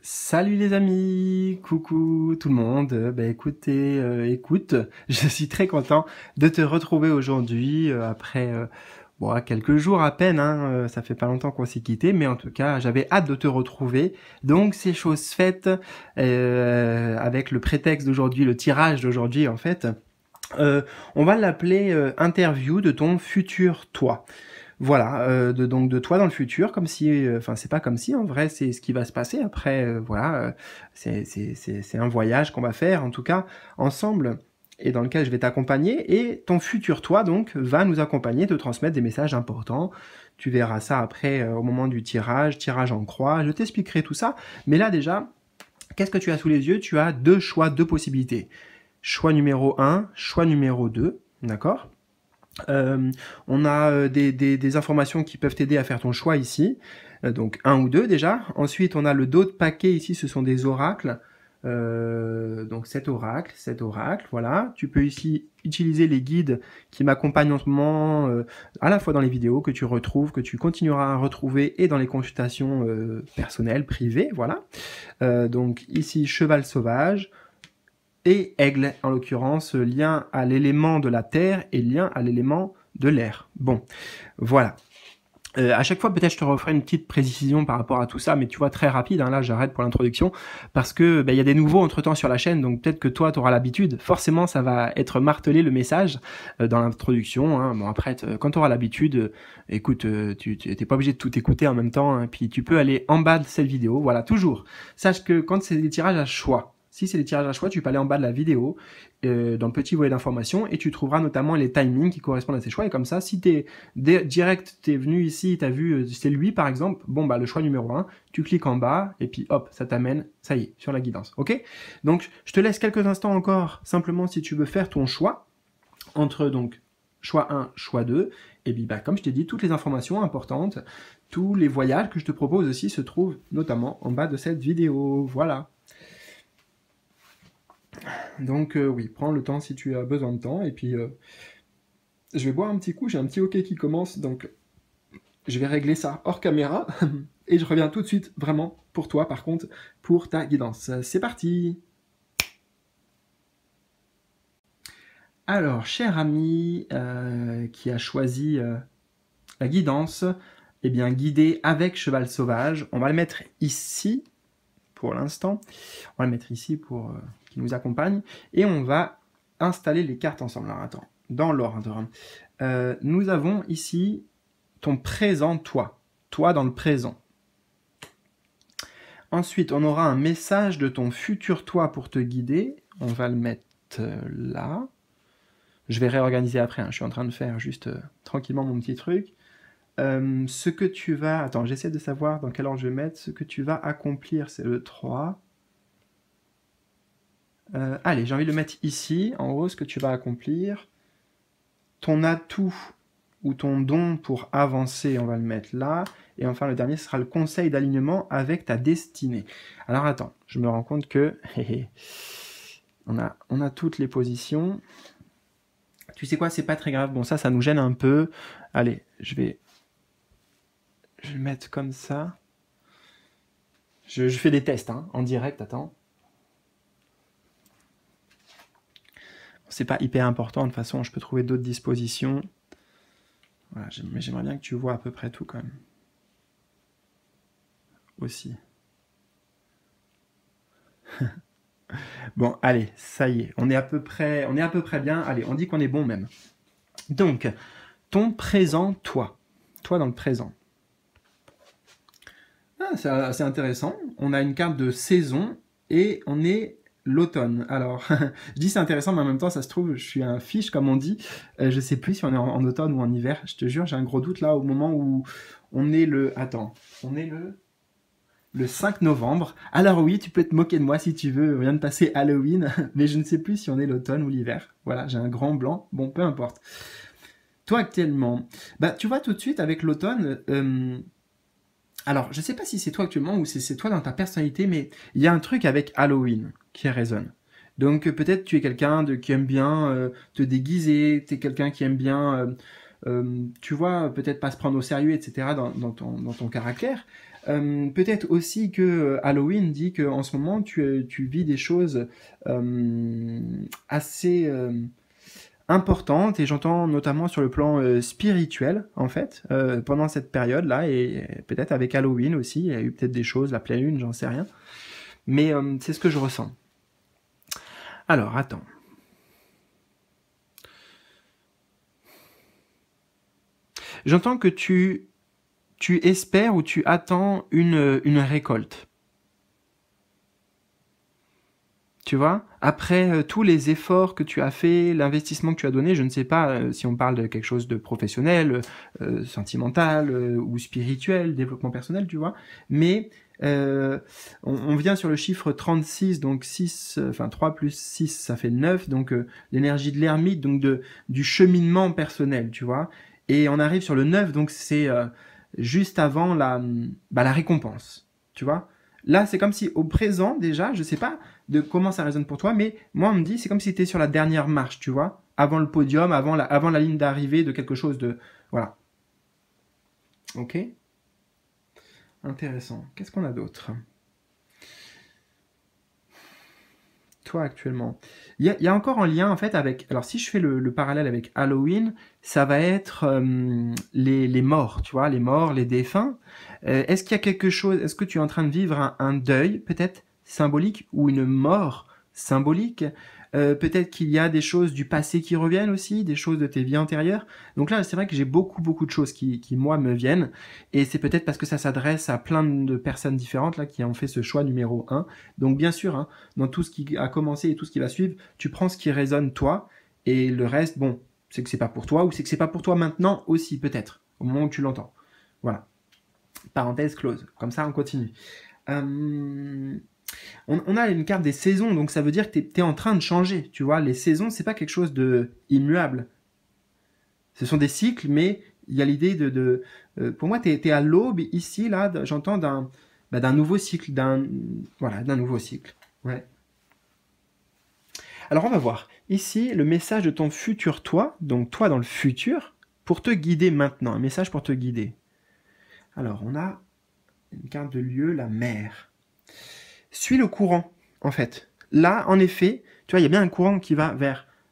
Salut les amis, coucou tout le monde. Écoutez, écoute, je suis très content de te retrouver aujourd'hui après quelques jours à peine. Ça fait pas longtemps qu'on s'est quitté, mais en tout cas, j'avais hâte de te retrouver. Donc c'est chose faite avec le prétexte d'aujourd'hui, le tirage d'aujourd'hui en fait. Euh, on va l'appeler interview de ton futur toi. Voilà, donc de toi dans le futur, comme si, enfin c'est pas comme si, en vrai c'est ce qui va se passer après, c'est un voyage qu'on va faire en tout cas ensemble et dans lequel je vais t'accompagner et ton futur toi donc va nous accompagner, te transmettre des messages importants. Tu verras ça après au moment du tirage en croix, je t'expliquerai tout ça. Mais là déjà, qu'est-ce que tu as sous les yeux? Tu as deux choix, deux possibilités. Choix numéro un, choix numéro 2, d'accord? Euh, on a des informations qui peuvent t'aider à faire ton choix ici, donc un ou deux déjà. Ensuite, on a le dos de paquet ici, ce sont des oracles. Donc cet oracle, voilà. Tu peux ici utiliser les guides qui m'accompagnent en ce moment, à la fois dans les vidéos que tu retrouves, que tu continueras à retrouver et dans les consultations personnelles, privées, voilà. Donc ici, cheval sauvage, et aigle, en l'occurrence, lien à l'élément de la terre et lien à l'élément de l'air. Bon, voilà. À chaque fois, peut-être je te referai une petite précision par rapport à tout ça, mais tu vois, très rapide, là j'arrête pour l'introduction, parce que y a des nouveaux entre-temps sur la chaîne, donc peut-être que toi, tu auras l'habitude. Forcément, ça va être martelé le message dans l'introduction. Bon, après, quand tu auras l'habitude, écoute, tu n'es pas obligé de tout écouter en même temps, puis tu peux aller en bas de cette vidéo, voilà, toujours. Sache que quand c'est des tirages à choix, si c'est des tirages à choix, tu peux aller en bas de la vidéo, dans le petit volet d'information, et tu trouveras notamment les timings qui correspondent à ces choix. Et comme ça, si tu es direct, tu es venu ici, tu as vu, c'est lui par exemple, bon le choix numéro 1, tu cliques en bas, et puis hop, ça t'amène, ça y est, sur la guidance. Ok? Donc, je te laisse quelques instants encore, simplement si tu veux faire ton choix, entre donc choix 1, choix 2, et puis comme je t'ai dit, toutes les informations importantes, tous les voyages que je te propose aussi se trouvent notamment en bas de cette vidéo. Voilà. Donc oui, prends le temps si tu as besoin de temps, et puis je vais boire un petit coup, j'ai un petit hockey qui commence, donc je vais régler ça hors caméra, et je reviens tout de suite, vraiment, pour toi par contre, pour ta guidance. C'est parti! Alors, cher ami qui a choisi la guidance, eh bien guidé avec cheval sauvage, on va le mettre ici, pour l'instant, on va le mettre ici pour qu'il nous accompagne, et on va installer les cartes ensemble. Alors attends, dans l'ordre. Nous avons ici ton présent toi, toi dans le présent. Ensuite, on aura un message de ton futur toi pour te guider. On va le mettre là. Je vais réorganiser après, je suis en train de faire juste tranquillement mon petit truc. Ce que tu vas... Attends, j'essaie de savoir dans quel ordre je vais mettre. Ce que tu vas accomplir, c'est le 3. Allez, j'ai envie de le mettre ici, en haut, ce que tu vas accomplir. Ton atout ou ton don pour avancer, on va le mettre là. Et enfin, le dernier, ce sera le conseil d'alignement avec ta destinée. Alors attends, je me rends compte que on a toutes les positions. Tu sais quoi, c'est pas très grave. Bon, ça nous gêne un peu. Allez, je vais le mettre comme ça. Je fais des tests en direct, attends. C'est pas hyper important, de toute façon, je peux trouver d'autres dispositions. Voilà, mais j'aimerais bien que tu vois à peu près tout quand même. Aussi. Bon, allez, ça y est, on est à peu près bien. Allez, on dit qu'on est bon même. Donc, ton présent, toi dans le présent. C'est assez intéressant. On a une carte de saison et on est l'automne. Alors, je dis c'est intéressant, mais en même temps, ça se trouve, je suis un fiche, comme on dit. Je sais plus si on est en automne ou en hiver. Je te jure, j'ai un gros doute là au moment où on est le... Attends, on est le 5 novembre. Alors oui, tu peux te moquer de moi si tu veux, on vient de passer Halloween, mais je ne sais plus si on est l'automne ou l'hiver. Voilà, j'ai un grand blanc, bon, peu importe. Toi actuellement, tu vois tout de suite avec l'automne, alors je ne sais pas si c'est toi actuellement ou si c'est toi dans ta personnalité, mais il y a un truc avec Halloween qui résonne. Donc peut-être tu es quelqu'un qui aime bien te déguiser, tu es quelqu'un qui aime bien, tu vois, peut-être pas se prendre au sérieux, etc. dans ton caractère. Peut-être aussi que Halloween dit qu'en ce moment, tu vis des choses assez importantes, et j'entends notamment sur le plan spirituel, en fait, pendant cette période-là, et peut-être avec Halloween aussi, il y a eu peut-être des choses, la pleine lune, j'en sais rien. Mais c'est ce que je ressens. Alors, attends. J'entends que tu espères ou tu attends une récolte. Tu vois, après tous les efforts que tu as fait, l'investissement que tu as donné, je ne sais pas si on parle de quelque chose de professionnel, sentimental ou spirituel, développement personnel, tu vois, mais on vient sur le chiffre 36, donc 6, enfin 3 plus 6, ça fait 9, donc l'énergie de l'ermite, donc du cheminement personnel, tu vois, et on arrive sur le 9, donc c'est juste avant la récompense, tu vois. Là, c'est comme si au présent, déjà, je sais pas de comment ça résonne pour toi, mais moi, on me dit, c'est comme si tu étais sur la dernière marche, tu vois, avant le podium, avant la ligne d'arrivée de quelque chose de... Voilà. Ok. Intéressant. Qu'est-ce qu'on a d'autre? Toi, actuellement. Il y a encore un lien, en fait, avec... Alors, si je fais le parallèle avec Halloween, ça va être les morts, tu vois, les morts, les défunts. Est-ce qu'il y a quelque chose... Est-ce que tu es en train de vivre un deuil, peut-être, symbolique, ou une mort symbolique? Peut-être qu'il y a des choses du passé qui reviennent aussi, des choses de tes vies antérieures. Donc là, c'est vrai que j'ai beaucoup de choses qui, moi, me viennent. Et c'est peut-être parce que ça s'adresse à plein de personnes différentes, là, qui ont fait ce choix numéro un. Donc bien sûr, hein, dans tout ce qui a commencé et tout ce qui va suivre, tu prends ce qui résonne toi, et le reste, bon, c'est que c'est pas pour toi, ou c'est que c'est pas pour toi maintenant aussi, peut-être, au moment où tu l'entends. Voilà. Parenthèse close. Comme ça, on continue. On a une carte des saisons, donc ça veut dire que tu es en train de changer, tu vois. Les saisons, c'est pas quelque chose de immuable. Ce sont des cycles, mais il y a l'idée pour moi, tu es à l'aube, ici, là, j'entends d'un nouveau cycle, voilà, d'un nouveau cycle. Ouais. Alors, on va voir. Ici, le message de ton futur toi, donc toi dans le futur, pour te guider maintenant, un message pour te guider. Alors, on a une carte de lieu, la mer. Suis le courant, en fait. Là, en effet, tu vois, il y a bien un courant qui va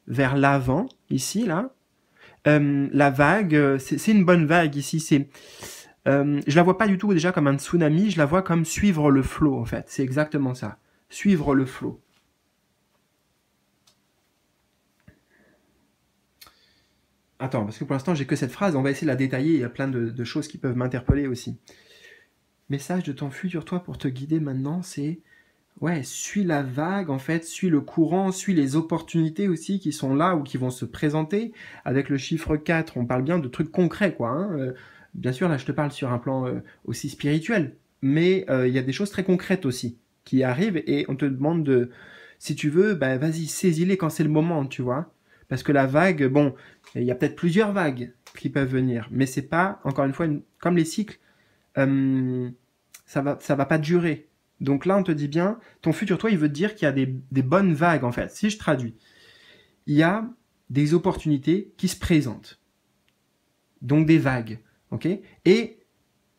vers l'avant, ici, là. La vague, c'est une bonne vague ici. Je la vois pas du tout déjà comme un tsunami, je la vois comme suivre le flot, en fait. C'est exactement ça. Suivre le flot. Attends, parce que pour l'instant, j'ai que cette phrase, on va essayer de la détailler, il y a plein de choses qui peuvent m'interpeller aussi. Message de ton futur toi pour te guider maintenant, c'est... Ouais, suis la vague, en fait, suis le courant, suis les opportunités aussi qui sont là ou qui vont se présenter. Avec le chiffre 4, on parle bien de trucs concrets, quoi. Hein. Bien sûr, là, je te parle sur un plan aussi spirituel, mais il y a des choses très concrètes aussi qui arrivent, et on te demande de, si tu veux, bah, vas-y, saisis-les quand c'est le moment, tu vois. Parce que la vague, bon, il y a peut-être plusieurs vagues qui peuvent venir, mais c'est pas, encore une fois, comme les cycles, ça va pas durer. Donc là, on te dit bien, ton futur toi, il veut te dire qu'il y a des bonnes vagues, en fait. Si je traduis, il y a des opportunités qui se présentent. Donc des vagues, ok? Et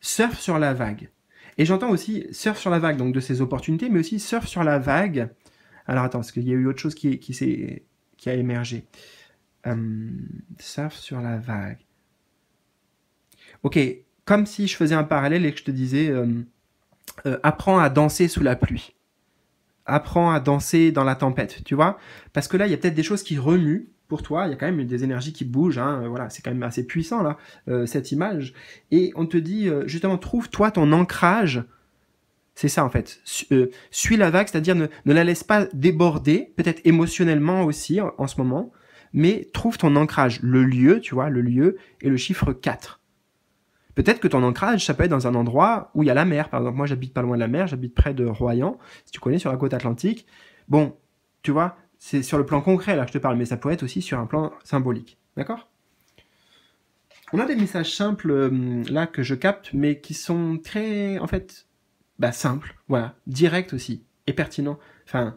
surfe sur la vague. Et j'entends aussi surfe sur la vague, donc de ces opportunités, mais aussi surfe sur la vague. Alors attends, parce qu'il y a eu autre chose qui a émergé. Surfe sur la vague. Ok, comme si je faisais un parallèle et que je te disais... apprends à danser sous la pluie. Apprends à danser dans la tempête, tu vois. Parce que là, il y a peut-être des choses qui remuent pour toi. Il y a quand même des énergies qui bougent. Hein, voilà, c'est quand même assez puissant, là, cette image. Et on te dit, justement, trouve-toi ton ancrage. C'est ça, en fait. Suis la vague, c'est-à-dire ne la laisse pas déborder, peut-être émotionnellement aussi, en ce moment. Mais trouve ton ancrage. Le lieu, tu vois, le lieu et le chiffre 4. Peut-être que ton ancrage, ça peut être dans un endroit où il y a la mer. Par exemple, moi, j'habite pas loin de la mer, j'habite près de Royan, si tu connais, sur la côte atlantique. Bon, tu vois, c'est sur le plan concret, là, que je te parle, mais ça pourrait être aussi sur un plan symbolique. D'accord? On a des messages simples, là, que je capte, mais qui sont très, en fait, simples, voilà, directs aussi, et pertinents. Enfin,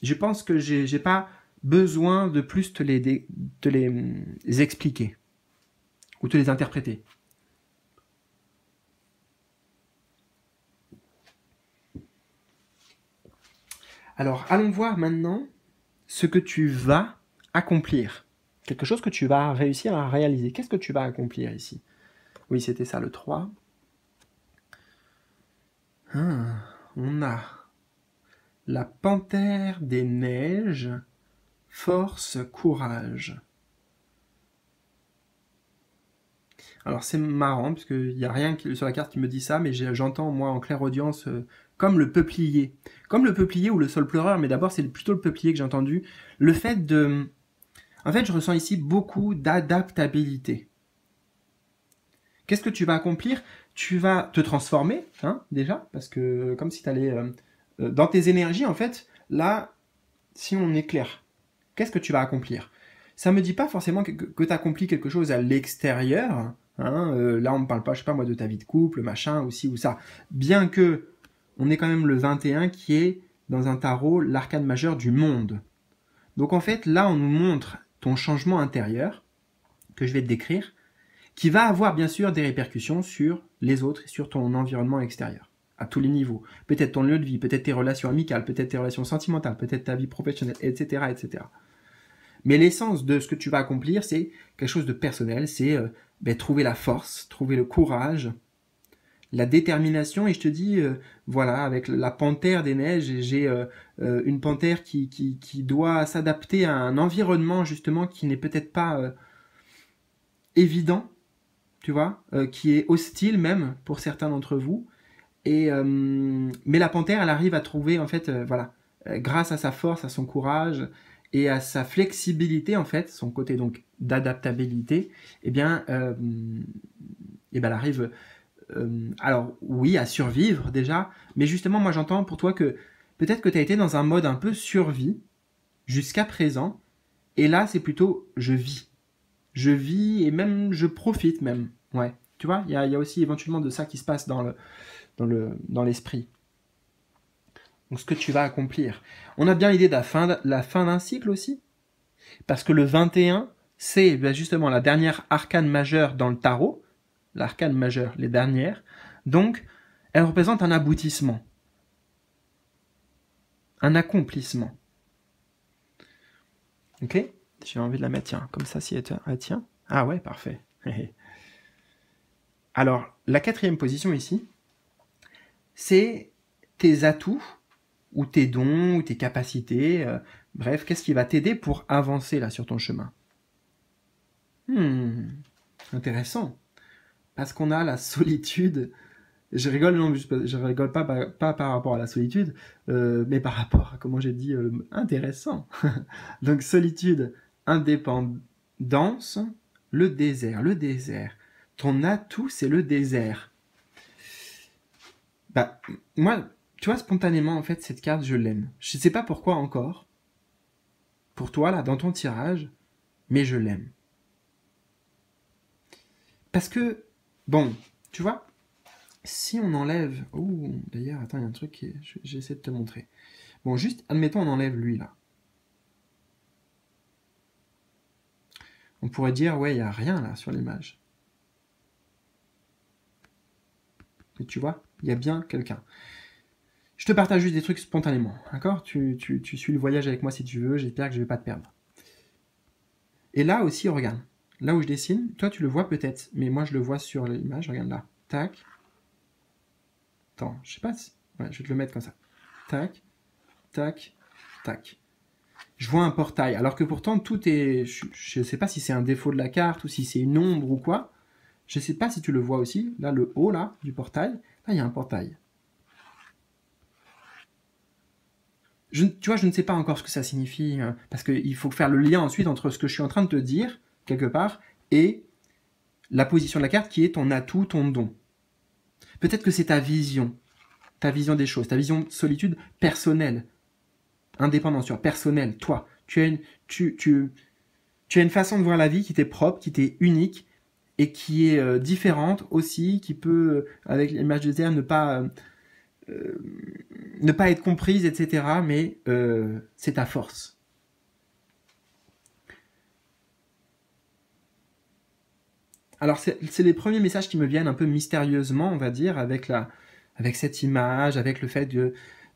je pense que j'ai pas besoin de plus te les expliquer, ou te les interpréter. Alors, allons voir maintenant ce que tu vas accomplir. Quelque chose que tu vas réussir à réaliser. Qu'est-ce que tu vas accomplir ici? Oui, c'était ça le 3. On a la panthère des neiges, force, courage. Alors c'est marrant, parce qu'il n'y a rien sur la carte qui me dit ça, mais j'entends moi en clairaudience comme le peuplier. Comme le peuplier ou le sol pleureur, mais d'abord c'est plutôt le peuplier que j'ai entendu. Le fait de... En fait, je ressens ici beaucoup d'adaptabilité. Qu'est-ce que tu vas accomplir? Tu vas te transformer, hein, déjà, parce que comme si tu allais... dans tes énergies, en fait, là, si on est clair, qu'est-ce que tu vas accomplir? Ça me dit pas forcément que tu accomplis quelque chose à l'extérieur. Hein, là, on me parle pas, je sais pas moi, de ta vie de couple, machin, ou ci ou ça. Bien que on est quand même le 21 qui est dans un tarot l'arcane majeur du monde. Donc en fait, là, on nous montre ton changement intérieur que je vais te décrire, qui va avoir bien sûr des répercussions sur les autres et sur ton environnement extérieur, à tous les niveaux. Peut-être ton lieu de vie, peut-être tes relations amicales, peut-être tes relations sentimentales, peut-être ta vie professionnelle, etc., etc. Mais l'essence de ce que tu vas accomplir, c'est quelque chose de personnel, c'est trouver la force, trouver le courage, la détermination. Et je te dis, voilà, avec la panthère des neiges, j'ai une panthère qui doit s'adapter à un environnement justement qui n'est peut-être pas évident, tu vois, qui est hostile même pour certains d'entre vous. Mais la panthère, elle arrive à trouver, en fait, voilà, grâce à sa force, à son courage et à sa flexibilité, en fait, son côté donc d'adaptabilité, eh bien, elle arrive, alors oui, à survivre déjà, mais justement, moi j'entends pour toi que peut-être que tu as été dans un mode un peu survie jusqu'à présent, et là c'est plutôt je vis. Je vis et même je profite même. Ouais. Tu vois, il y a aussi éventuellement de ça qui se passe dans l'esprit. Donc ce que tu vas accomplir. On a bien l'idée de la fin d'un cycle aussi. Parce que le 21, c'est justement la dernière arcane majeure dans le tarot. L'arcane majeure, les dernières. Donc, elle représente un aboutissement. Un accomplissement. Ok? J'ai envie de la mettre, tiens, comme ça, si elle tient. Ah ouais, parfait. Alors, la 4e position ici, c'est tes atouts, ou tes dons, ou tes capacités, bref, qu'est-ce qui va t'aider pour avancer là sur ton chemin? Intéressant. Parce qu'on a la solitude. Je rigole, non, je rigole pas par rapport à la solitude, mais par rapport à, comment j'ai dit, intéressant. Donc solitude, indépendance, le désert. Le désert. Ton atout, c'est le désert. Bah, moi, tu vois, spontanément, en fait, cette carte, je l'aime. Je sais pas pourquoi encore, pour toi, là, dans ton tirage, mais je l'aime. Parce que, bon, tu vois, si on enlève... Oh, d'ailleurs, attends, il y a un truc qui... J'essaie de te montrer. Bon, juste, admettons, on enlève lui, là. On pourrait dire, ouais, il n'y a rien, là, sur l'image. Mais tu vois, il y a bien quelqu'un. Je te partage juste des trucs spontanément, d'accord? Tu suis le voyage avec moi si tu veux, j'espère que je ne vais pas te perdre. Et là aussi, regarde. Là où je dessine, toi tu le vois peut-être, mais moi je le vois sur l'image, regarde là. Tac. Attends, je sais pas si... Ouais, je vais te le mettre comme ça. Tac, tac, tac. Je vois un portail, alors que pourtant tout est... Je ne sais pas si c'est un défaut de la carte, ou si c'est une ombre ou quoi. Je ne sais pas si tu le vois aussi. Là, le haut là, du portail. Là, il y a un portail. Tu vois, je ne sais pas encore ce que ça signifie, parce qu'il faut faire le lien ensuite entre ce que je suis en train de te dire, quelque part, et la position de la carte qui est ton atout, ton don. Peut-être que c'est ta vision des choses, ta vision de solitude personnelle, indépendance, personnelle, toi. Tu as une façon de voir la vie qui t'est propre, qui t'est unique, et qui est différente aussi, qui peut, avec l'image de terre, ne pas être comprise, etc. Mais c'est ta force. Alors, c'est les premiers messages qui me viennent un peu mystérieusement, on va dire, avec cette image, avec le fait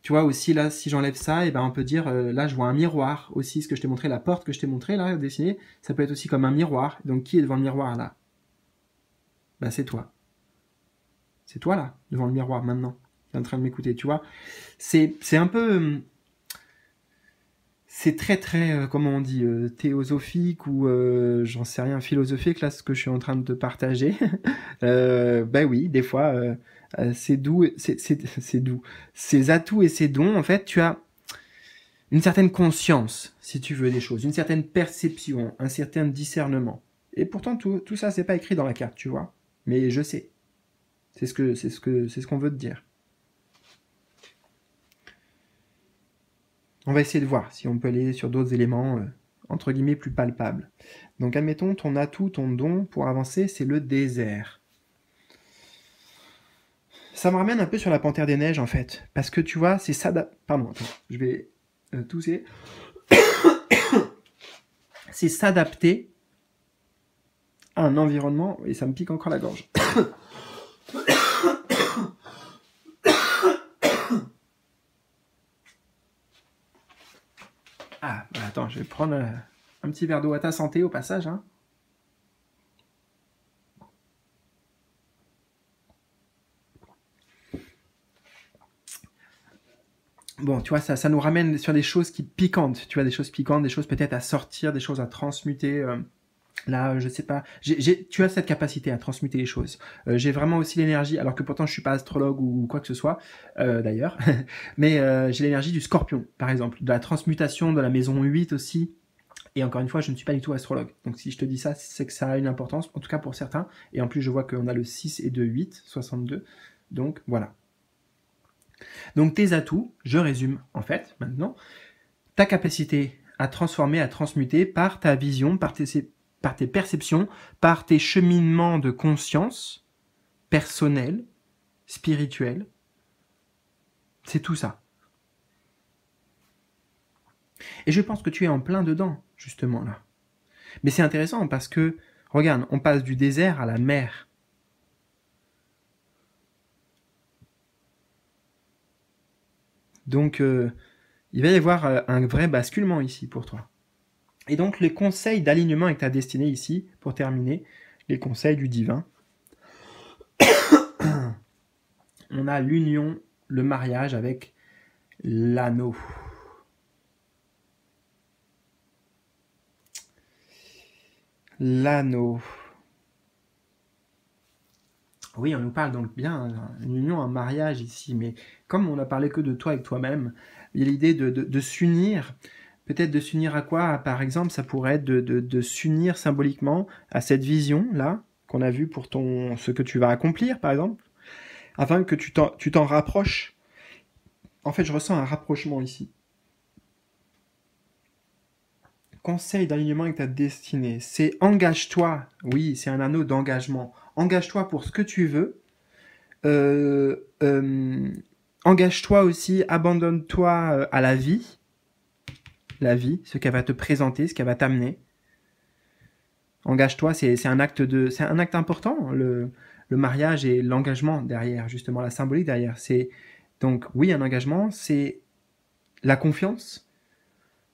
Tu vois aussi là, si j'enlève ça, et ben on peut dire là je vois un miroir aussi, ce que je t'ai montré, la porte que je t'ai montré là dessinée, ça peut être aussi comme un miroir. Donc qui est devant le miroir là? Bah c'est toi. C'est toi là, devant le miroir maintenant, qui est en train de m'écouter, tu vois. C'est un peu c'est très très comment on dit théosophique ou j'en sais rien philosophique là ce que je suis en train de te partager. Ben oui, des fois c'est doux, c'est doux. Ces atouts et ces dons, en fait, tu as une certaine conscience, si tu veux, des choses, une certaine perception, un certain discernement. Et pourtant, tout ça, c'est pas écrit dans la carte, tu vois. Mais je sais. C'est ce qu'on veut te dire. On va essayer de voir si on peut aller sur d'autres éléments, entre guillemets, plus palpables. Donc, admettons, ton atout, ton don pour avancer, c'est le désert. Ça me ramène un peu sur la Panthère des Neiges, en fait. Parce que, tu vois, c'est ça... Pardon, attends, je vais tousser. C'est s'adapter à un environnement... Et ça me pique encore la gorge. Ah, bah attends, je vais prendre un petit verre d'eau à ta santé au passage. Hein. Bon, tu vois, ça nous ramène sur des choses qui piquantes. Tu vois, des choses piquantes, des choses peut-être à sortir, des choses à transmuter. Là, je sais pas. Tu as cette capacité à transmuter les choses. J'ai vraiment aussi l'énergie, alors que pourtant je suis pas astrologue ou quoi que ce soit, d'ailleurs. Mais j'ai l'énergie du Scorpion, par exemple, de la transmutation de la maison 8 aussi. Et encore une fois, je ne suis pas du tout astrologue. Donc si je te dis ça, c'est que ça a une importance, en tout cas pour certains. Et en plus, je vois qu'on a le 6 et 2, 8, 62. Donc voilà. Donc tes atouts, je résume en fait maintenant, ta capacité à transformer, à transmuter par ta vision, par tes perceptions, par tes cheminements de conscience personnels, spirituels. C'est tout ça. Et je pense que tu es en plein dedans, justement là. Mais c'est intéressant parce que, regarde, on passe du désert à la mer. Donc, il va y avoir un vrai basculement ici pour toi. Et donc, les conseils d'alignement avec ta destinée ici, pour terminer, les conseils du divin. On a l'union, le mariage avec l'anneau. L'anneau. Oui, on nous parle donc bien une union, un mariage ici, mais comme on n'a parlé que de toi avec toi-même, il y a l'idée de s'unir. Peut-être de s'unir à quoi? Par exemple, ça pourrait être de s'unir symboliquement à cette vision-là qu'on a vue pour ce que tu vas accomplir, par exemple, afin que tu t'en rapproches. En fait, je ressens un rapprochement ici. Conseil d'alignement avec ta destinée, c'est engage-toi. Oui, c'est un anneau d'engagement. Engage-toi pour ce que tu veux. Engage-toi aussi, abandonne-toi à la vie, ce qu'elle va te présenter, ce qu'elle va t'amener. Engage-toi, c'est un acte important, le mariage et l'engagement derrière, justement, la symbolique derrière. C'est donc oui un engagement, c'est la confiance,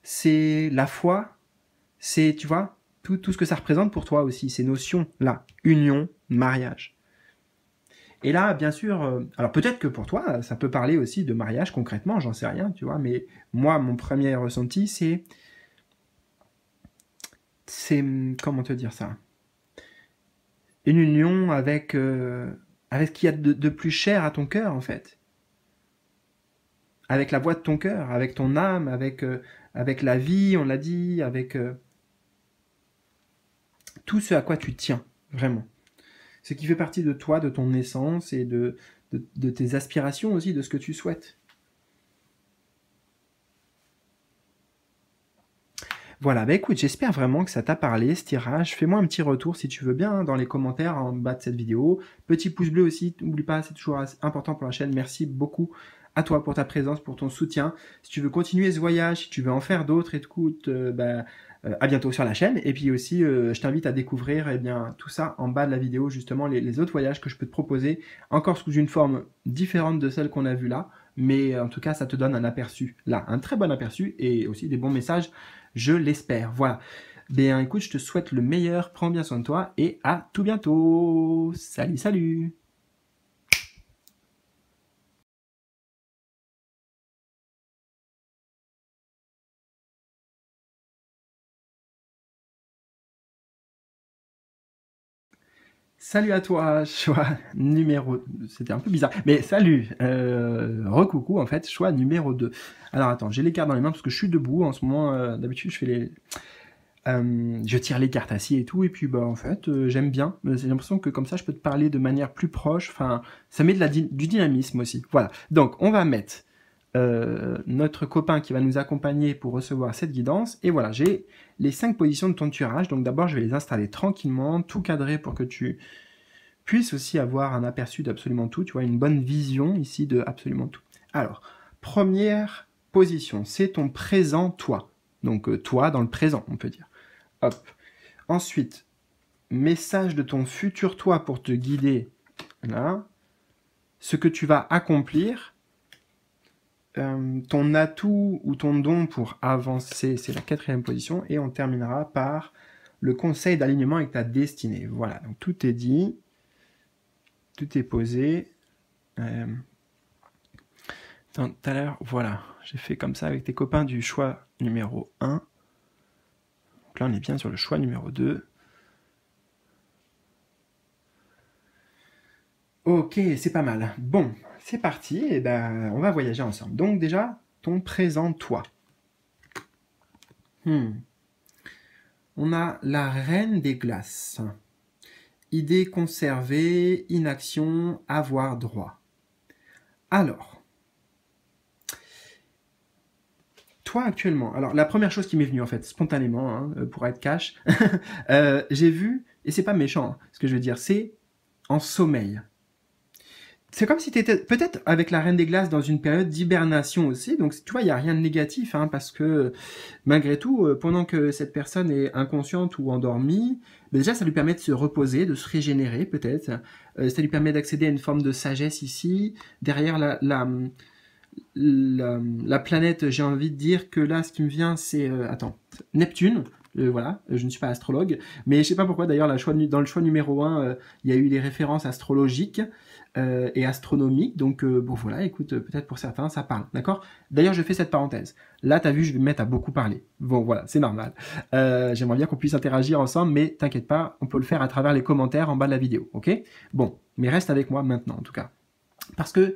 c'est la foi, c'est, tu vois, tout ce que ça représente pour toi aussi, ces notions-là, union, mariage. Et là, bien sûr, alors peut-être que pour toi, ça peut parler aussi de mariage concrètement, j'en sais rien, tu vois, mais moi, mon premier ressenti, c'est, comment te dire ça? Une union avec ce qu'il y a de plus cher à ton cœur, en fait. Avec la voix de ton cœur, avec ton âme, avec la vie, on l'a dit, avec tout ce à quoi tu tiens, vraiment. Ce qui fait partie de toi, de ton essence et de tes aspirations aussi, de ce que tu souhaites. Voilà, bah écoute, j'espère vraiment que ça t'a parlé, ce tirage. Fais-moi un petit retour si tu veux bien hein, dans les commentaires en bas de cette vidéo. Petit pouce bleu aussi, n'oublie pas, c'est toujours important pour la chaîne. Merci beaucoup à toi pour ta présence, pour ton soutien. Si tu veux continuer ce voyage, si tu veux en faire d'autres, écoute, à bientôt sur la chaîne. Et puis aussi, je t'invite à découvrir eh bien, tout ça en bas de la vidéo, justement, les autres voyages que je peux te proposer, encore sous une forme différente de celle qu'on a vue là. mais en tout cas, ça te donne un aperçu, là, un très bon aperçu, et aussi des bons messages, je l'espère. Voilà. Bien, écoute, je te souhaite le meilleur, prends bien soin de toi, et à tout bientôt. Salut, salut. Salut à toi, choix numéro... C'était un peu bizarre, mais salut, recoucou en fait, choix numéro 2. Alors attends, j'ai les cartes dans les mains parce que je suis debout en ce moment, d'habitude je fais les... je tire les cartes assis et tout, et puis bah en fait j'aime bien, j'ai l'impression que comme ça je peux te parler de manière plus proche, enfin ça met du dynamisme aussi. Voilà, donc on va mettre notre copain qui va nous accompagner pour recevoir cette guidance, et voilà, j'ai les 5 positions de ton tirage, donc d'abord je vais les installer tranquillement, tout cadré pour que tu puisses aussi avoir un aperçu d'absolument tout, tu vois, une bonne vision ici de absolument tout. Alors, première position, c'est ton présent toi, donc toi dans le présent on peut dire. Hop. Ensuite, message de ton futur toi pour te guider, là, ce que tu vas accomplir, ton atout ou ton don pour avancer, c'est la 4e position, et on terminera par le conseil d'alignement avec ta destinée. Voilà, donc tout est dit, tout est posé. Tout à l'heure, voilà, j'ai fait comme ça avec tes copains du choix numéro 1. Donc là, on est bien sur le choix numéro 2. Ok, c'est pas mal. Bon, c'est parti, et ben, on va voyager ensemble. Donc déjà, ton présent toi. On a la reine des glaces. Idée conservée, inaction, avoir droit. Alors, toi actuellement, alors la première chose qui m'est venue en fait, spontanément, hein, pour être cash, j'ai vu, et c'est pas méchant, hein, ce que je veux dire, c'est en sommeil. C'est comme si tu étais peut-être avec la Reine des Glaces dans une période d'hibernation aussi, donc tu vois, il n'y a rien de négatif, hein, parce que malgré tout, pendant que cette personne est inconsciente ou endormie, déjà ça lui permet de se reposer, de se régénérer peut-être, ça lui permet d'accéder à une forme de sagesse ici, derrière la planète, j'ai envie de dire que là, ce qui me vient, c'est... attends, Neptune. Voilà, je ne suis pas astrologue, mais je sais pas pourquoi d'ailleurs dans le choix numéro 1, il y a eu des références astrologiques et astronomiques, donc bon voilà, écoute, peut-être pour certains ça parle, d'accord? D'ailleurs je fais cette parenthèse, là t'as vu je vais me mettre à beaucoup parler, bon voilà, c'est normal, j'aimerais bien qu'on puisse interagir ensemble, mais t'inquiète pas, on peut le faire à travers les commentaires en bas de la vidéo, ok? Bon, mais reste avec moi maintenant en tout cas, parce que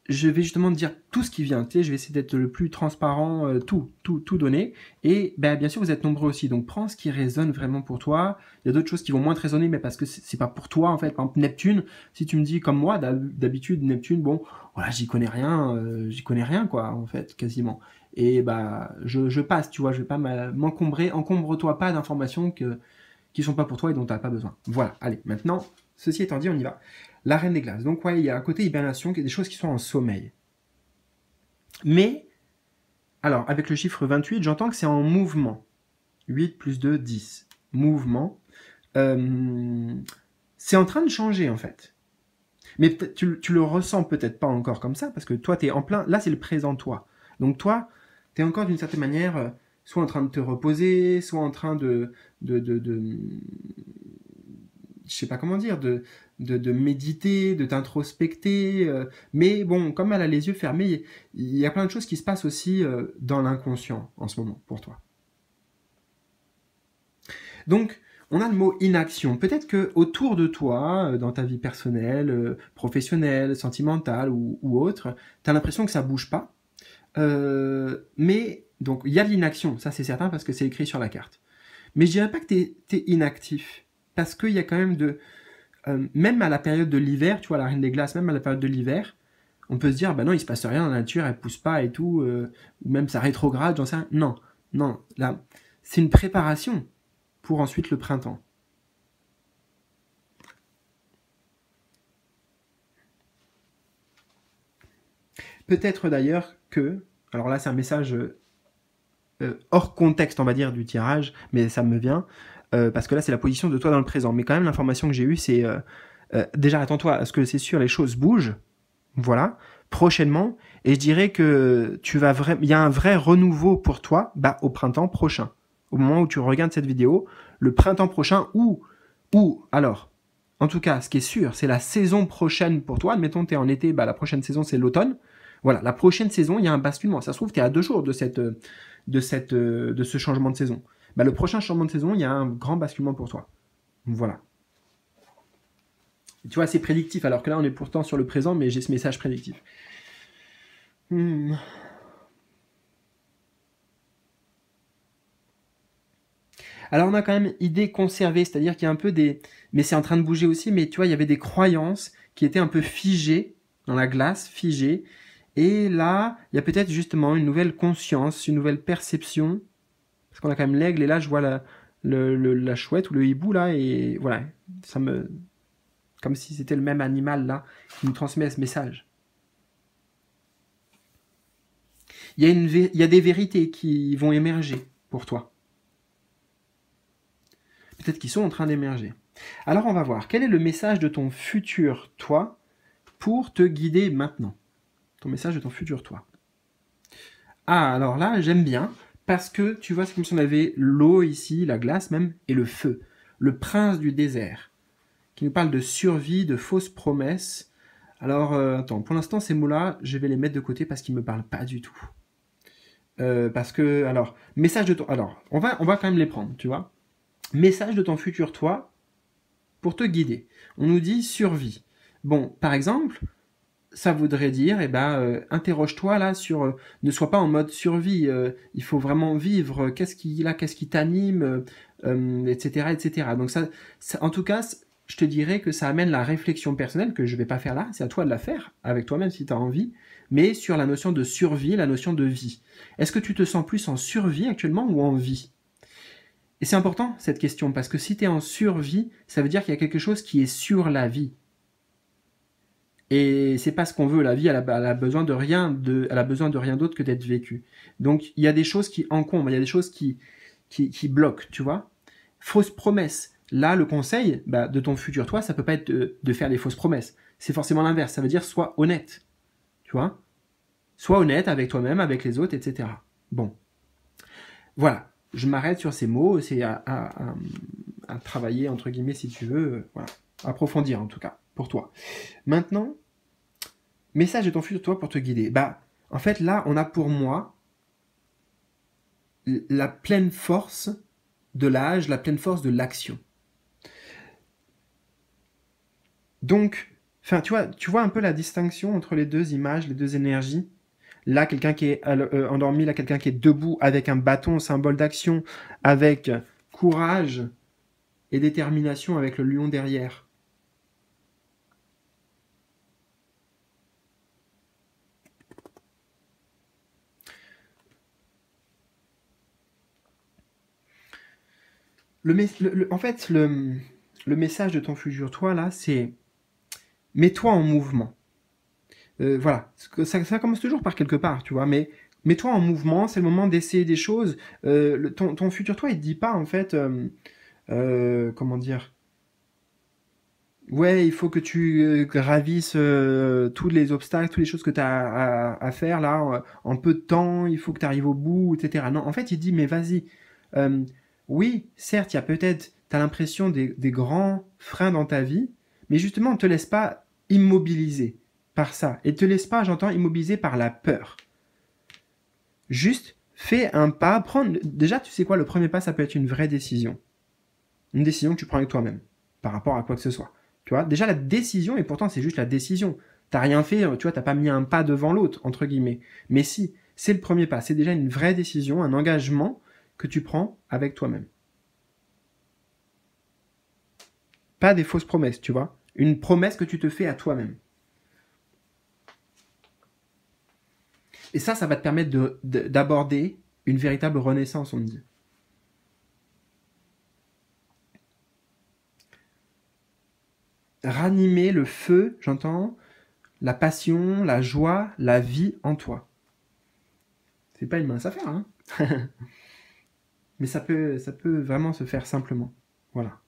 je vais justement te dire tout ce qui vient, tu sais, je vais essayer d'être le plus transparent, tout donner, et ben, bien sûr vous êtes nombreux aussi, donc prends ce qui résonne vraiment pour toi, il y a d'autres choses qui vont moins te résonner, mais parce que c'est pas pour toi en fait, par exemple Neptune, si tu me dis comme moi, d'habitude Neptune, bon, voilà, j'y connais rien quoi, en fait, quasiment, et bah, je passe, tu vois, je vais pas m'encombrer, encombre-toi pas d'informations qui sont pas pour toi et dont tu n'as pas besoin. Voilà, allez, maintenant, ceci étant dit, on y va. La Reine des Glaces. Donc, ouais, il y a un côté hibernation, il y a des choses qui sont en sommeil. Mais, alors, avec le chiffre 28, j'entends que c'est en mouvement. 8 plus 2, 10. Mouvement. C'est en train de changer, en fait. Mais tu le ressens peut-être pas encore comme ça, parce que toi, tu es en plein... Là, c'est le présent toi. Donc, toi, tu es encore d'une certaine manière... soit en train de te reposer, soit en train je sais pas comment dire, de méditer, de t'introspecter, mais bon, comme elle a les yeux fermés, il y a plein de choses qui se passent aussi dans l'inconscient en ce moment, pour toi. Donc, on a le mot inaction. Peut-être que autour de toi, dans ta vie personnelle, professionnelle, sentimentale ou autre, tu as l'impression que ça bouge pas, mais donc il y a de l'inaction, ça c'est certain parce que c'est écrit sur la carte. Mais je dirais pas que tu es inactif, parce qu'il y a quand même même à la période de l'hiver, tu vois, la Reine des Glaces, même à la période de l'hiver, on peut se dire, bah non, il se passe rien dans la nature, elle pousse pas et tout, ou même ça rétrograde, j'en sais rien. Non, non, là, c'est une préparation pour ensuite le printemps. Peut-être d'ailleurs que, alors là c'est un message hors contexte, on va dire, du tirage, mais ça me vient, parce que là c'est la position de toi dans le présent. Mais quand même, l'information que j'ai eue, c'est déjà attends-toi à ce que c'est sûr, les choses bougent, voilà, prochainement, et je dirais que il y a un vrai renouveau pour toi, au printemps prochain. Au moment où tu regardes cette vidéo, le printemps prochain, alors, en tout cas, ce qui est sûr, c'est la saison prochaine pour toi. Admettons, tu es en été, la prochaine saison, c'est l'automne. Voilà, la prochaine saison, il y a un basculement. Ça se trouve, tu es à 2 jours de ce changement de saison. Le prochain changement de saison, il y a un grand basculement pour toi. Voilà. Tu vois, c'est prédictif, alors que là, on est pourtant sur le présent, mais j'ai ce message prédictif. Alors, on a quand même idée conservée, c'est-à-dire qu'il y a un peu des... Mais c'est en train de bouger aussi, mais tu vois, il y avait des croyances qui étaient un peu figées dans la glace, figées. Et là, il y a peut-être justement une nouvelle conscience, une nouvelle perception. Parce qu'on a quand même l'aigle, et là, je vois la chouette ou le hibou, là, et voilà, ça me... Comme si c'était le même animal, là, qui nous transmet ce message. Il y a des vérités qui vont émerger pour toi. Peut-être qu'ils sont en train d'émerger. Alors on va voir, quel est le message de ton futur toi pour te guider maintenant? Ton message de ton futur toi. Ah, alors là, j'aime bien, parce que tu vois, c'est comme si on avait l'eau ici, la glace même, et le feu. Le prince du désert, qui nous parle de survie, de fausses promesses. Alors, attends, pour l'instant, ces mots-là, je vais les mettre de côté parce qu'ils ne me parlent pas du tout. Parce que, alors, message de ton... Alors, on va quand même les prendre, tu vois. Message de ton futur toi pour te guider. On nous dit survie. Bon, par exemple, ça voudrait dire, interroge-toi là sur, ne sois pas en mode survie. Il faut vraiment vivre. Qu'est-ce qui t'anime, etc., etc. Donc ça, en tout cas, je te dirais que ça amène la réflexion personnelle que je vais pas faire là. C'est à toi de la faire avec toi-même si tu as envie. Mais sur la notion de survie, la notion de vie. Est-ce que tu te sens plus en survie actuellement ou en vie? Et c'est important cette question parce que si tu es en survie, ça veut dire qu'il y a quelque chose qui est sur la vie. Et c'est pas ce qu'on veut. La vie, elle a besoin de rien d'autre que d'être vécue. Donc il y a des choses qui encombrent, il y a des choses qui bloquent, tu vois. Fausse promesse. Là, le conseil de ton futur toi, ça peut pas être de faire des fausses promesses. C'est forcément l'inverse. Ça veut dire sois honnête, tu vois. Sois honnête avec toi-même, avec les autres, etc. Bon, voilà. Je m'arrête sur ces mots. C'est à travailler entre guillemets si tu veux. Voilà, approfondir en tout cas pour toi. Maintenant, message de ton futur toi pour te guider. En fait, là, on a pour moi la pleine force de l'âge, la pleine force de l'action. Donc, tu vois un peu la distinction entre les deux images, les deux énergies. Là, quelqu'un qui est endormi, là, quelqu'un qui est debout avec un bâton, symbole d'action, avec courage et détermination, avec le lion derrière. En fait, le message de ton futur toi, là, c'est mets-toi en mouvement. Voilà, ça commence toujours par quelque part, tu vois, mais mets-toi en mouvement, c'est le moment d'essayer des choses. Ton futur toi, il te dit pas, en fait, comment dire, ouais, il faut que tu gravisses tous les obstacles, toutes les choses que tu as à faire là, en peu de temps, il faut que tu arrives au bout, etc. Non, en fait, il dit, mais vas-y. Euh, oui, certes, il y a peut-être, tu as l'impression des grands freins dans ta vie, mais justement, ne te laisse pas immobiliser par ça. Et te laisse pas, j'entends, immobiliser par la peur. Juste, fais un pas, déjà, tu sais quoi, le premier pas, ça peut être une vraie décision. Une décision que tu prends avec toi-même, par rapport à quoi que ce soit. Tu vois, déjà la décision, et pourtant c'est juste la décision. T'as rien fait, tu vois, t'as pas mis un pas devant l'autre, entre guillemets. Mais si, c'est le premier pas, c'est déjà une vraie décision, un engagement que tu prends avec toi-même. Pas des fausses promesses, tu vois. Une promesse que tu te fais à toi-même. Et ça va te permettre d'aborder une véritable renaissance, on me dit. Ranimer le feu, j'entends, la passion, la joie, la vie en toi. C'est pas une mince affaire, hein. Mais ça peut vraiment se faire simplement. Voilà.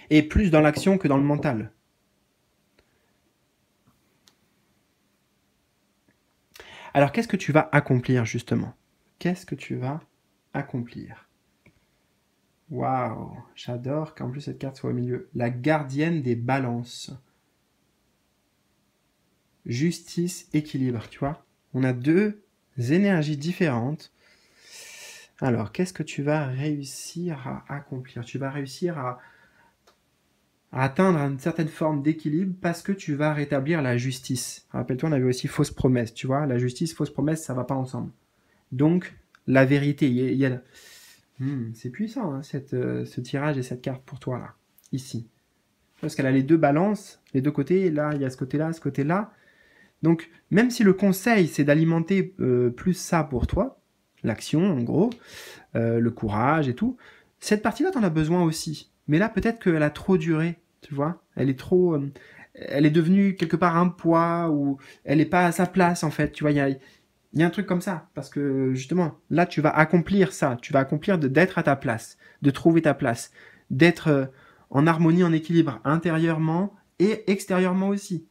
Et plus dans l'action que dans le mental. Alors, qu'est-ce que tu vas accomplir, justement? Qu'est-ce que tu vas accomplir? Waouh, j'adore qu'en plus cette carte soit au milieu. La gardienne des balances. Justice, équilibre, tu vois? On a deux énergies différentes. Alors, qu'est-ce que tu vas réussir à accomplir? Tu vas réussir à atteindre une certaine forme d'équilibre parce que tu vas rétablir la justice. Rappelle-toi, on avait aussi fausse promesse, tu vois? La justice, fausse promesse, ça va pas ensemble. Donc, la vérité, c'est puissant, hein, ce tirage et cette carte pour toi, là, ici. Parce qu'elle a les deux balances, les deux côtés, là, il y a ce côté-là, ce côté-là. Donc, même si le conseil, c'est d'alimenter plus ça pour toi, l'action, en gros, le courage et tout, cette partie-là, t'en as besoin aussi. Mais là, peut-être qu'elle a trop duré, tu vois. Elle est trop... elle est devenue quelque part un poids, ou elle n'est pas à sa place, en fait. Tu vois, il y a un truc comme ça. Parce que, justement, là, tu vas accomplir ça. Tu vas accomplir d'être à ta place, de trouver ta place, d'être en harmonie, en équilibre, intérieurement et extérieurement aussi.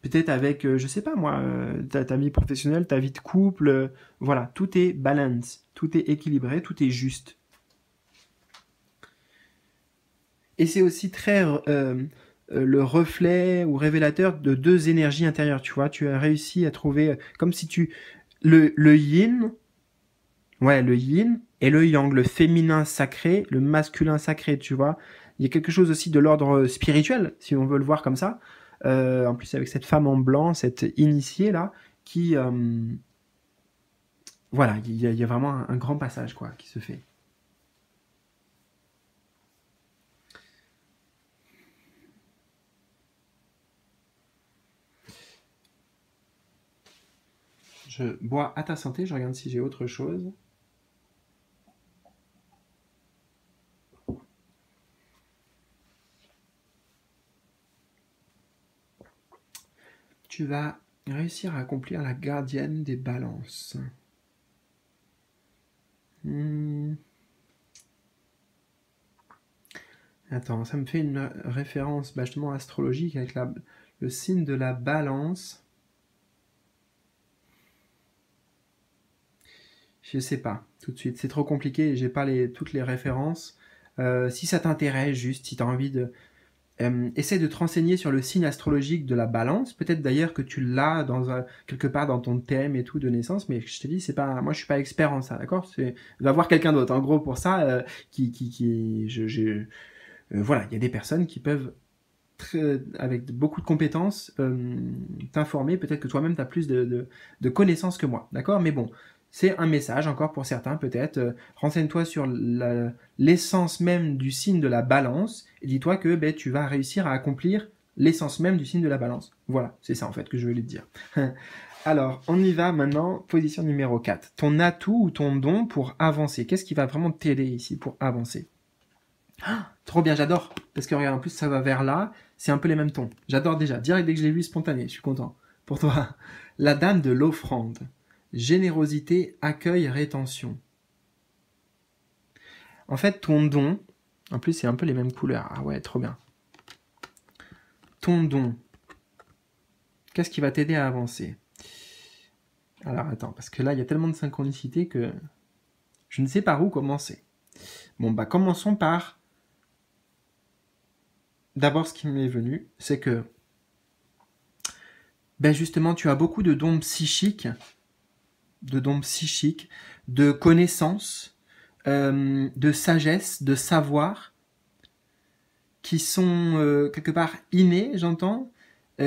Peut-être avec, je sais pas moi, ta vie professionnelle, ta vie de couple, voilà, tout est balance, tout est équilibré, tout est juste. Et c'est aussi très le reflet ou révélateur de deux énergies intérieures, tu vois. Tu as réussi à trouver, comme si tu... Le yin, ouais, le yin et le yang, le féminin sacré, le masculin sacré, tu vois. Il y a quelque chose aussi de l'ordre spirituel, si on veut le voir comme ça. En plus, avec cette femme en blanc, cette initiée là, qui... voilà, il y a vraiment un grand passage, quoi, qui se fait. Je bois à ta santé, je regarde si j'ai autre chose. Tu vas réussir à accomplir la gardienne des balances. Attends, ça me fait une référence justement astrologique avec le signe de la balance. Je sais pas, tout de suite. C'est trop compliqué, j'ai pas toutes les références. Si ça t'intéresse, juste, si tu as envie de... essaie de te renseigner sur le signe astrologique de la balance. Peut-être d'ailleurs que tu l'as quelque part dans ton thème et tout de naissance, mais je te dis, c'est pas, moi je suis pas expert en ça, d'accord? Va voir quelqu'un d'autre. En gros, pour ça, voilà, il y a des personnes qui peuvent avec beaucoup de compétences, t'informer. Peut-être que toi-même tu as plus de connaissances que moi, d'accord? Mais bon, c'est un message encore pour certains peut-être. Renseigne-toi sur l'essence même du signe de la balance et dis-toi que tu vas réussir à accomplir l'essence même du signe de la balance. Voilà, c'est ça en fait que je voulais te dire. Alors, on y va maintenant, position numéro 4. Ton atout ou ton don pour avancer. Qu'est-ce qui va vraiment t'aider ici pour avancer? Ah, trop bien, j'adore. Parce que regarde, en plus ça va vers là, c'est un peu les mêmes tons. J'adore déjà. Direct dès que je l'ai vu, spontané, je suis content. Pour toi, la dame de l'offrande. Générosité, accueil, rétention. En fait, ton don, en plus c'est un peu les mêmes couleurs. Ah ouais, trop bien. Ton don, qu'est-ce qui va t'aider à avancer? Alors attends, parce que là il y a tellement de synchronicité que je ne sais par où commencer. Bon bah commençons par... D'abord ce qui m'est venu, c'est que justement tu as beaucoup de dons psychiques, de connaissances, de sagesse, de savoir, qui sont quelque part innés, j'entends,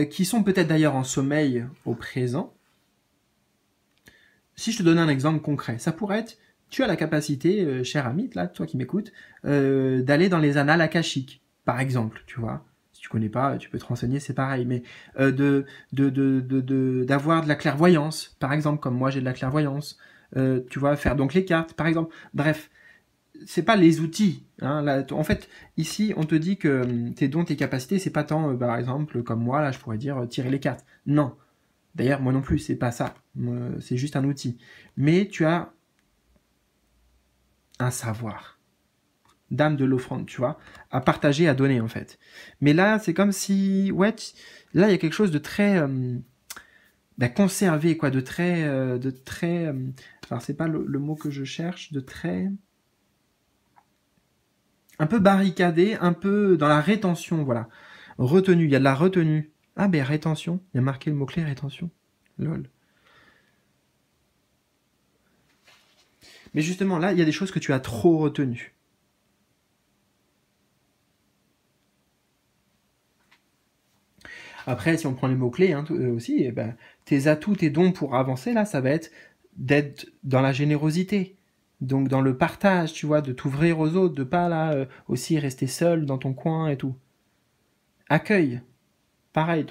qui sont peut-être d'ailleurs en sommeil au présent. Si je te donne un exemple concret, ça pourrait être, tu as la capacité, cher ami, là, toi qui m'écoutes, d'aller dans les annales akashiques, par exemple, tu vois. Si tu connais pas, tu peux te renseigner, c'est pareil, mais d'avoir de la clairvoyance, par exemple, comme moi j'ai de la clairvoyance, tu vois, faire donc les cartes, par exemple. Bref, c'est pas les outils. Hein, là, en fait, ici, on te dit que tes dons, tes capacités, c'est pas tant, par exemple, comme moi, là, je pourrais dire tirer les cartes. Non. D'ailleurs, moi non plus, c'est pas ça. C'est juste un outil. Mais tu as un savoir. Dame de l'offrande, tu vois, à partager, à donner, en fait. Mais là, c'est comme si, ouais, là, il y a quelque chose de très conservé, quoi, de très... alors, c'est pas le mot que je cherche, de très... Un peu barricadé, un peu dans la rétention, voilà. Retenu, il y a de la retenue. Ah, ben rétention, il y a marqué le mot-clé rétention. Lol. Mais justement, là, il y a des choses que tu as trop retenues. Après, si on prend les mots-clés aussi, eh ben, tes atouts, tes dons pour avancer, là, ça va être d'être dans la générosité. Donc dans le partage, tu vois, de t'ouvrir aux autres, de pas là aussi rester seul dans ton coin et tout. Accueil, pareil.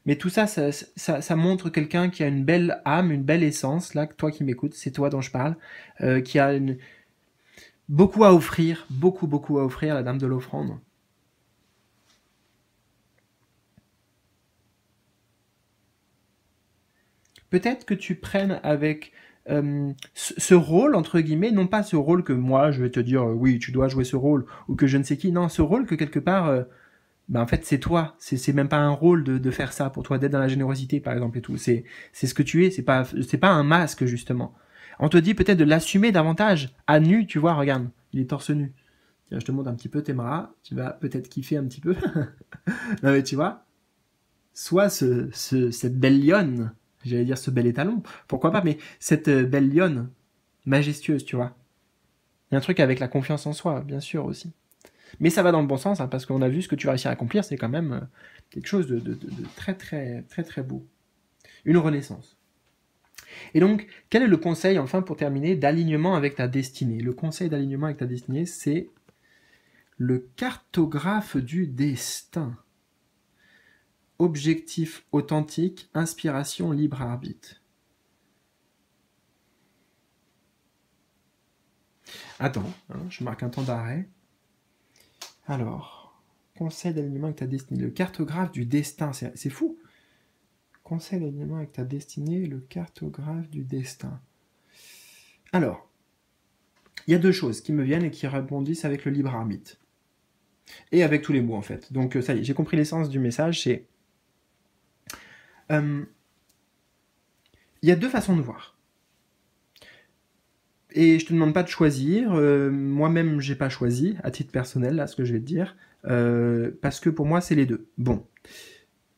Mais tout ça, ça montre quelqu'un qui a une belle âme, une belle essence, là, toi qui m'écoutes, c'est toi dont je parle, qui a beaucoup à offrir, beaucoup à offrir, la dame de l'offrande. Peut-être que tu prennes avec ce rôle, entre guillemets, non pas ce rôle que moi, je vais te dire, oui, tu dois jouer ce rôle, ou que je ne sais qui, non, ce rôle que quelque part, en fait, c'est toi, c'est même pas un rôle de faire ça pour toi, d'être dans la générosité, par exemple, et tout, c'est ce que tu es, c'est pas un masque, justement. On te dit peut-être de l'assumer davantage, à nu, tu vois, regarde, il est torse nu. Tiens, je te montre un petit peu tes bras, tu vas peut-être kiffer un petit peu. Non mais tu vois, soit cette belle lionne, j'allais dire ce bel étalon, pourquoi pas, mais cette belle lionne majestueuse, tu vois. Il y a un truc avec la confiance en soi, bien sûr aussi. Mais ça va dans le bon sens, hein, parce qu'on a vu ce que tu vas réussir à accomplir, c'est quand même quelque chose de très beau. Une renaissance. Et donc, quel est le conseil, enfin, pour terminer, d'alignement avec ta destinée? Le conseil d'alignement avec ta destinée, c'est le cartographe du destin. Objectif authentique, inspiration, libre arbitre. Attends, hein, je marque un temps d'arrêt. Alors, conseil d'alignement avec ta destinée, le cartographe du destin, c'est fou. Conseil d'alignement avec ta destinée, le cartographe du destin. Alors, il y a deux choses qui me viennent et qui rebondissent avec le libre arbitre. Et avec tous les mots, en fait. Donc, ça y est, j'ai compris l'essence du message, c'est... Il y a deux façons de voir. Et je te demande pas de choisir. Moi-même, j'ai pas choisi, à titre personnel, là, ce que je vais te dire. Parce que pour moi, c'est les deux. Bon.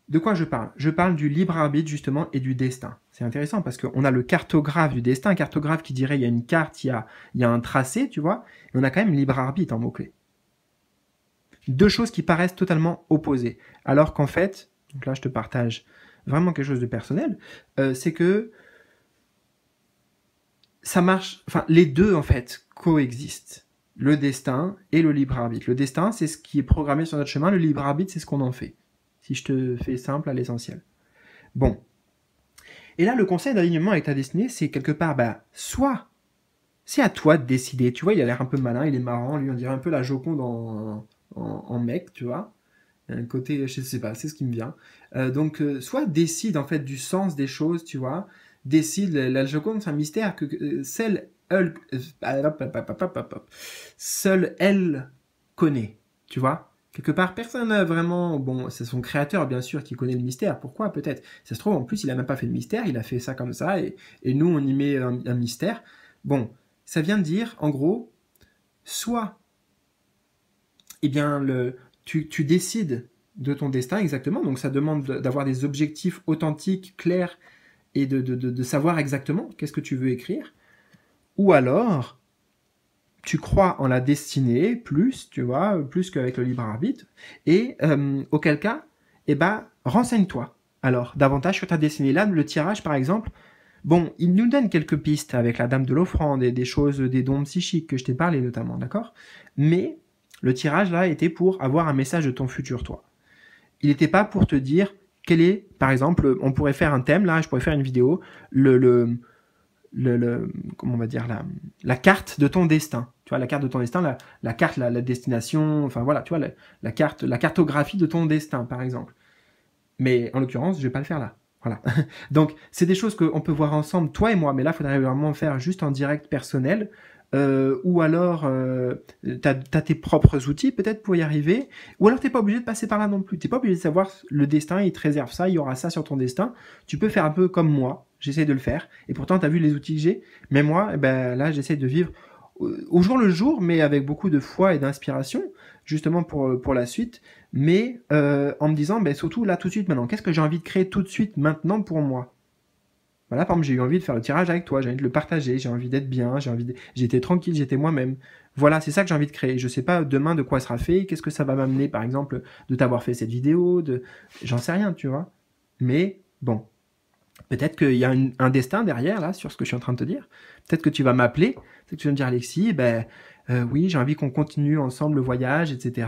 De quoi je parle? Je parle du libre arbitre, justement, et du destin. C'est intéressant parce qu'on a le cartographe du destin, un cartographe qui dirait il y a une carte, il y a un tracé, tu vois, et on a quand même libre arbitre en mots-clés. Deux choses qui paraissent totalement opposées. Alors qu'en fait, donc là, je te partage vraiment quelque chose de personnel, c'est que ça marche, enfin, les deux, en fait, coexistent. Le destin et le libre arbitre. Le destin, c'est ce qui est programmé sur notre chemin. Le libre arbitre, c'est ce qu'on en fait. Si je te fais simple à l'essentiel. Bon. Et là, le conseil d'alignement avec ta destinée, c'est quelque part, soit c'est à toi de décider. Tu vois, il a l'air un peu malin, il est marrant, lui, on dirait un peu la Joconde en mec, tu vois. Un côté, je sais pas, c'est ce qui me vient. Donc, soit décide, en fait, du sens des choses, tu vois. Décide, la Joconde, c'est un mystère que seule elle connaît, tu vois. Quelque part, personne n'a vraiment... Bon, c'est son créateur, bien sûr, qui connaît le mystère. Pourquoi, peut-être? Ça se trouve, en plus, il a même pas fait de mystère, il a fait ça comme ça, et nous, on y met un mystère. Bon, ça vient de dire, en gros, soit, eh bien, tu décides de ton destin, exactement, donc ça demande d'avoir des objectifs authentiques, clairs, et de savoir exactement qu'est-ce que tu veux écrire. Ou alors, tu crois en la destinée plus, tu vois, plus qu'avec le libre arbitre, et auquel cas, renseigne-toi. Alors, davantage sur ta destinée. Là, le tirage, par exemple, bon, il nous donne quelques pistes avec la dame de l'offrande et des choses, des dons psychiques que je t'ai parlé notamment, d'accord? Mais le tirage, là, était pour avoir un message de ton futur toi. Il n'était pas pour te dire quel est, par exemple, on pourrait faire un thème, là, je pourrais faire une vidéo, comment on va dire, la carte de ton destin. Tu vois, la carte de ton destin, la carte, la destination, enfin voilà, tu vois, la carte, la cartographie de ton destin, par exemple. Mais en l'occurrence, je vais pas le faire là. Voilà. Donc, c'est des choses qu'on peut voir ensemble, toi et moi, mais là, il faudrait vraiment faire juste en direct personnel, ou alors t'as tes propres outils peut-être pour y arriver, ou alors t'es pas obligé de passer par là non plus. T'es pas obligé de savoir le destin, il te réserve ça, il y aura ça sur ton destin. Tu peux faire un peu comme moi, j'essaie de le faire, et pourtant t'as vu les outils que j'ai, mais moi, eh ben, là j'essaie de vivre au jour le jour, mais avec beaucoup de foi et d'inspiration, justement pour la suite, mais en me disant, ben, surtout là tout de suite maintenant, qu'est-ce que j'ai envie de créer tout de suite maintenant pour moi. Voilà, par exemple, j'ai eu envie de faire le tirage avec toi, j'ai envie de le partager, j'ai envie d'être bien, j'étais tranquille, j'étais moi-même. Voilà, c'est ça que j'ai envie de créer. Je sais pas demain de quoi sera fait, qu'est-ce que ça va m'amener, par exemple, de t'avoir fait cette vidéo, j'en sais rien, tu vois. Mais bon, peut-être qu'il y a un destin derrière, là, sur ce que je suis en train de te dire. Peut-être que tu vas m'appeler, peut-être que tu vas me dire, Alexis, ben, oui, j'ai envie qu'on continue ensemble le voyage, etc.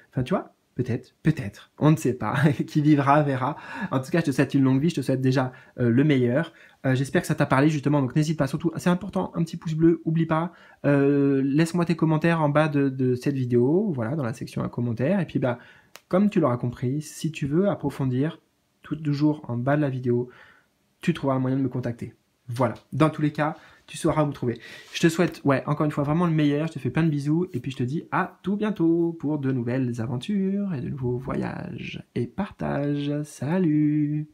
Enfin, tu vois, peut-être, on ne sait pas. Qui vivra, verra. En tout cas, je te souhaite une longue vie, je te souhaite déjà le meilleur. J'espère que ça t'a parlé, justement, donc n'hésite pas, surtout, c'est important, un petit pouce bleu, oublie pas. Laisse-moi tes commentaires en bas de cette vidéo, voilà, dans la section à commentaires. Et puis, bah, comme tu l'auras compris, si tu veux approfondir, toujours en bas de la vidéo, tu trouveras un moyen de me contacter. Voilà, dans tous les cas, tu sauras où me trouver. Je te souhaite, ouais, encore une fois, vraiment le meilleur, je te fais plein de bisous, et puis je te dis à tout bientôt pour de nouvelles aventures et de nouveaux voyages et partages. Salut!